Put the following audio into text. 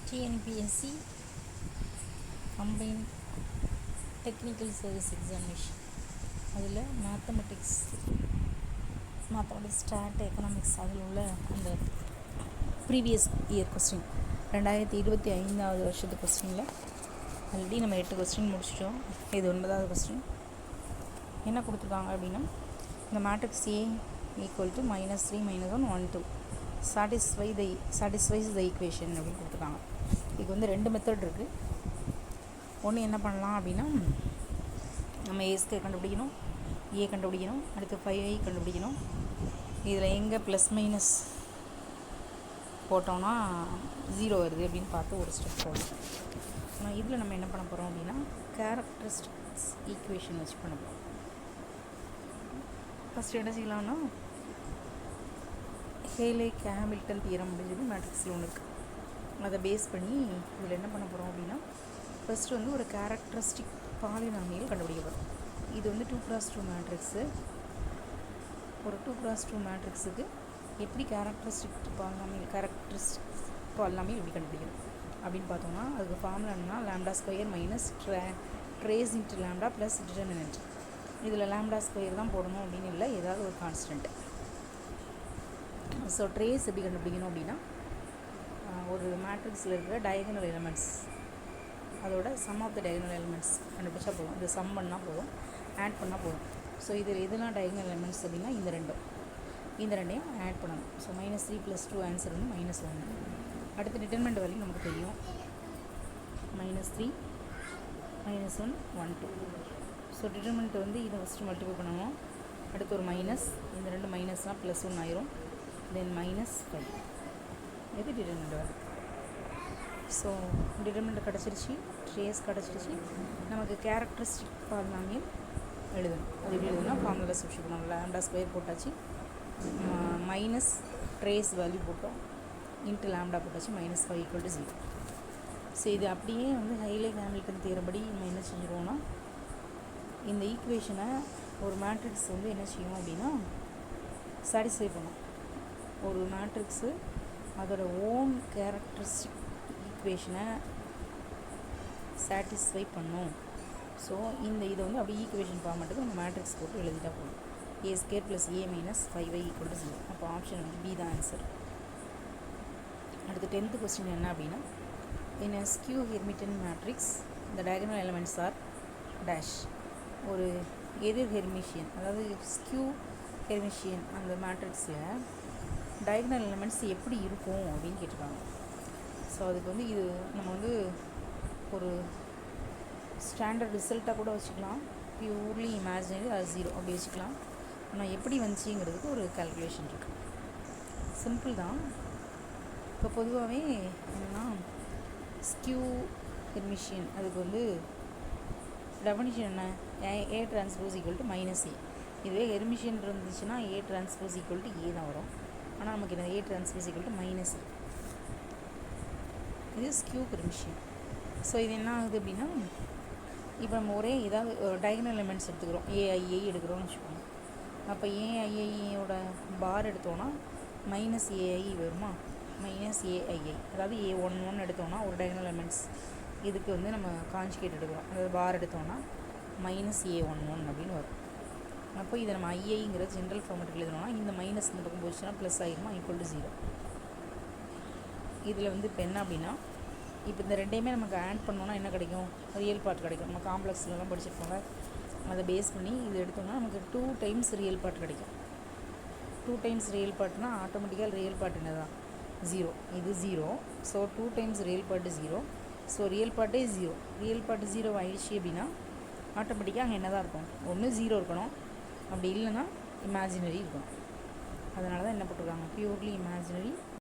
TNPSC combine technical service examination அதில் mathematics start economics அதில் உள்ள அந்த ப்ரீவியஸ் இயர் கொஸ்டின் 2025 வருஷத்து கொஸ்டினில் ஆல்ரெடி நம்ம 8 கொஸ்டின் முடிச்சிட்டோம். இது 9வது கொஸ்டின். என்ன கொடுத்துருக்காங்க அப்படின்னா, இந்த matrix A equal to -3 -1 1 2 satisfies the equation அப்படின்னு கொடுத்துருக்காங்க. இதுக்கு வந்து 2 மெத்தட் இருக்குது. ஒன்று என்ன பண்ணலாம் அப்படின்னா, நம்ம A² கண்டுபிடிக்கணும், A கண்டுபிடிக்கணும், அடுத்து 5i கண்டுபிடிக்கணும். இதில் எங்கே ப்ளஸ் மைனஸ் போட்டோம்னா 0 வருது அப்படின்னு பார்த்து ஒரு ஸ்டெப் போடணும். ஆனால் இதில் நம்ம என்ன பண்ண போகிறோம் அப்படின்னா, கேரக்டரிஸ்டிக்ஸ் ஈக்குவேஷன் வச்சு பண்ண போகிறோம். ஃபஸ்ட்டு என்ன செய்யலாம்னா, ஹேலே-ஹாமில்டன் தியரம் அப்படிங்கிறது மேட்ரிக்ஸில் ஒன்று இருக்குது. அதை பேஸ் பண்ணி இதில் என்ன பண்ண போகிறோம் அப்படின்னா, ஃபஸ்ட்டு வந்து ஒரு கேரக்டரிஸ்டிக் பாலினாமியல் கண்டுபிடிக்க போகிறோம். இது வந்து 2x2 மேட்ரிக்ஸு. ஒரு 2x2 மேட்ரிக்ஸுக்கு எப்படி கேரக்டரிஸ்டிக் பாலினாமியல் எப்படி கண்டுபிடிக்கணும் அப்படின்னு பார்த்தோம்னா, அதுக்கு ஃபார்முலா என்னன்னா, λ² minus trace into lambda plus determinant. இதில் λ² தான் போடணும் அப்படின்னு இல்லை, ஏதாவது ஒரு கான்ஸ்டன்ட். ஸோ ட்ரேஸ் எப்படி கண்டுபிடிக்கணும் அப்படின்னா, ஒரு மேட்ரிக்ஸில் இருக்கிற டயகனல் எலிமெண்ட்ஸ் அதோட sum of the diagonal elements கண்டுபிடிச்சா போதும். இது சம் பண்ணால் போதும், ஆட் பண்ணால் போதும். ஸோ இதில் எதெல்லாம் டயகனல் எலிமெண்ட்ஸ் அப்படின்னா இந்த ரெண்டையும் ஆட் பண்ணணும். ஸோ -3 + 2 ஆன்சர் வந்து -1. அடுத்து டிட்டர்மினன்ட் வேல்யூ நமக்கு தெரியும், -3 -1 1 2. ஸோ டிட்டர்மினன்ட் வந்து இதை ஃபஸ்ட்டு மல்டிப்ளை பண்ணணும். அடுத்து ஒரு மைனஸ், இந்த ரெண்டு மைனஸ்னால் +1 ஆயிரும். தென் -5. இது டிட்டர்மினன்ட் வேல்யூ. ஸோ டிட்டர்மினன்ட் கிடச்சிருச்சு, ட்ரேஸ் கிடச்சிருச்சு. நமக்கு கேரக்டரிஸ்டிக் பாலினாமியல் எழுதணும். அது எப்படி எழுதணும்னா, ஃபார்முலா சப்ஸ்டிட்யூட் பண்ணணும். λ² போட்டாச்சு, மைனஸ் ட்ரேஸ் வேல்யூ போட்டோம், இன்ட்டு லாம்டா போட்டாச்சு, -5 = 0. ஸோ இது அப்படியே வந்து ஹேலே-ஹாமில்டன் தியரம் படி நம்ம என்ன செஞ்சுருவோம்னா, இந்த ஈக்குவேஷனை ஒரு மேட்ரிக்ஸ் வந்து என்ன செய்யும் அப்படின்னா, சாட்டிஸ்ஃபை பண்ணும். ஒரு மேட்ரிக்ஸு அதோட ஓன் கேரக்டரிஸ்டிக் ஈக்குவேஷனை சாட்டிஸ்ஃபை பண்ணும். ஸோ இதை வந்து அப்படியே ஈக்குவேஷன் ஃபார்மேட்டுக்கு நம்ம மேட்ரிக்ஸ் போட்டு எழுதிட்டா போதும். A² + A - 5i = 0. அப்போ ஆப்ஷன் வந்து B தான் ஆன்சர். அடுத்து 10th கொஸ்டின் என்ன அப்படின்னா, இன் a skew Hermitian matrix the diagonal elements are dash. ஒரு எதிர் ஹெர்மிஷியன், அதாவது ஸ்கியூ ஹெர்மிஷியன் அந்த மேட்ரிக்ஸில் டயகனல் எலிமெண்ட்ஸ் எப்படி இருக்கும் அப்படின்னு கேட்டிருக்காங்க. ஸோ அதுக்கு வந்து இது நம்ம வந்து ஒரு ஸ்டாண்டர்ட் ரிசல்ட்டாக கூட வச்சுக்கலாம், பியூர்லி இமேஜினரி அது 0 அப்படி வச்சுக்கலாம். ஆனால் எப்படி வந்துச்சுங்கிறதுக்கு ஒரு கால்குலேஷன் இருக்குது. சிம்பிள் தான். இப்போ பொதுவாகவே என்னென்னா, ஸ்கியூ ஹெர்மிஷியன் அதுக்கு வந்து டெஃபினிஷன் என்ன, A transpose equal to -A. இதுவே ஹெர்மிஷியன் இருந்துச்சுன்னா A transpose equal to A தான் வரும். ஆனால் நமக்கு என்ன, A transpose equal to -A. இது ஸ்கியூ ஹெர்மிஷியன். ஸோ இது என்ன ஆகுது அப்படின்னா, இப்போ நம்ம ஒரே ஏதாவது டயகனல் எலிமெண்ட்ஸ் எடுத்துக்கிறோம், AII எடுக்கிறோம்னு வச்சுக்கோங்க. அப்போ AIIயோட பார் எடுத்தோன்னா -AI வருமா, -AII. அதாவது A11 எடுத்தோன்னா ஒரு டயகனல் எலிமெண்ட்ஸ், இதுக்கு வந்து நம்ம கான்ஜுகேட் எடுக்கிறோம், அதாவது பார் எடுத்தோன்னா -A11 அப்படின்னு வரும். அப்போ இதை நம்ம IIங்கிற ஜென்ரல் ஃபார்மேட்டுக்கு எழுதணும்னா, இந்த மைனஸ் இந்த பக்கம் போச்சுன்னா ப்ளஸ் ஆகிருமா, = 0. இதில் வந்து இப்போ என்ன அப்படின்னா, இப்போ இந்த ரெண்டையுமே நமக்கு ஆட் பண்ணோன்னா என்ன கிடைக்கும், ரியல் பார்ட் கிடைக்கும். நம்ம காம்ப்ளெக்ஸ்லாம் படிச்சிருப்போங்க, அதை பேஸ் பண்ணி இது எடுத்தோம்னா நமக்கு 2 டைம்ஸ் ரியல் பார்ட் கிடைக்கும். 2 டைம்ஸ் ரியல் பார்ட்னா ஆட்டோமேட்டிக்காக ரியல் பார்ட் என்ன தான் 0, இது 0. So 2 times real part 0. So real பார்ட்டே 0. ரியல் பார்ட் 0 ஆயிடுச்சு அப்படின்னா ஆட்டோமேட்டிக்காக அங்கே என்ன தான் இருக்கும், ஒன்று 0 இருக்கணும், அப்படி இல்லைன்னா இமேஜினரி இருக்கணும். அதனால தான் என்ன போட்டிருக்காங்க, பியூர்லி இமேஜினரி